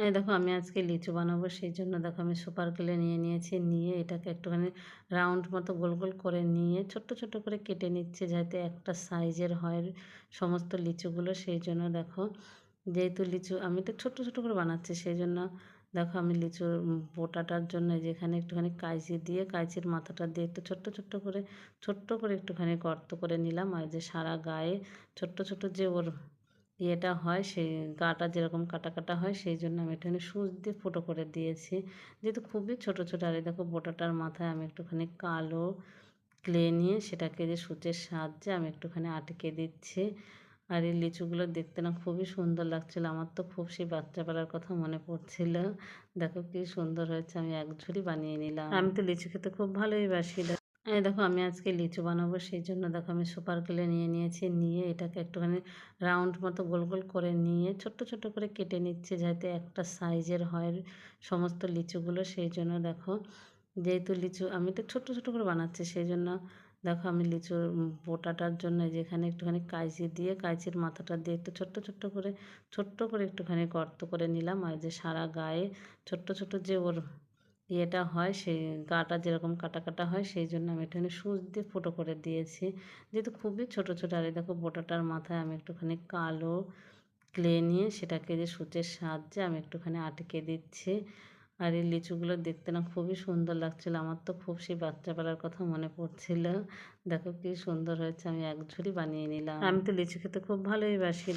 এই দেখো আমি আজকে লিচু বানাবো, সেই জন্য দেখো আমি সুপার কেলে নিয়ে নিয়েছি। নিয়ে এটাকে একটুখানি রাউন্ড মতো গোল গোল করে নিয়ে ছোট্ট ছোট্ট করে কেটে নিচ্ছে, যাতে একটা সাইজের হয় সমস্ত লিচুগুলো। সেই জন্য দেখো, যেহেতু লিচু আমি একটু ছোট্ট ছোট্ট করে বানাচ্ছি, সেই জন্য দেখো আমি লিচুর বোটাটার জন্য যেখানে একটুখানি কাঁচি দিয়ে কাঁচির মাথাটা দিয়ে একটু ছোট্ট করে একটুখানি গর্ত করে নিলাম। আর যে সারা গায়ে ছোট্ট ছোট্ট যে ওর ইয়েটা হয়, সেই গাটা যেরকম কাটা কাটা হয়, সেই জন্য আমি একটুখানি সূচ দিয়ে ফুটো করে দিয়েছি, যেহেতু খুবই ছোট ছোট। আর এই দেখো বোটাটার মাথায় আমি একটুখানি কালো ক্লে নিয়ে সেটাকে যে সূচের সাহায্যে আমি একটুখানি আটকে দিচ্ছি। আর এই লিচুগুলো দেখতে না খুবই সুন্দর লাগছিল, আমার তো খুব সেই বাচ্চাবেলার কথা মনে পড়ছিল। দেখো কি সুন্দর হয়েছে, আমি এক ঝুড়ি বানিয়ে নিলাম। আমি তো লিচু খেতে খুব ভালোই বাসি। এই দেখো আমি আজকে লিচু বানাবো, সেই জন্য দেখো আমি সুপার কেলে নিয়ে নিয়েছি। নিয়ে এটাকে একটুখানি রাউন্ড মতো গোল গোল করে নিয়ে ছোট্ট ছোট্ট করে কেটে নিচ্ছে, যাতে একটা সাইজের হয় সমস্ত লিচুগুলো। সেই জন্য দেখো, যেহেতু লিচু আমি একটু ছোট্ট ছোট্ট করে বানাচ্ছি, সেই জন্য দেখো আমি লিচুর বোটাটার জন্য যেখানে একটুখানি কাঁচি দিয়ে কাঁচির মাথাটা দিয়ে একটু ছোট্ট করে একটুখানি গর্ত করে নিলাম। আর যে সারা গায়ে ছোট্ট ছোট্ট যে ওর ইয়েটা হয়, সেই গাটা যেরকম কাটা কাটা হয়, সেই জন্য আমি একটুখানি সূচ দিয়ে ফুটো করে দিয়েছি, যেহেতু খুবই ছোট ছোট। আর এই দেখো বোটাটার মাথায় আমি একটুখানি কালো ক্লে নিয়ে সেটাকে যে সূচের সাহায্যে আমি একটুখানি আটকে দিচ্ছি। আর এই লিচুগুলো দেখতে না খুবই সুন্দর লাগছিল, আমার তো খুব সেই বাচ্চাবেলার কথা মনে পড়ছিল। দেখো কি সুন্দর হয়েছে, আমি এক ঝুড়ি বানিয়ে নিলাম। আমি তো লিচু খেতে খুব ভালোই বাসি।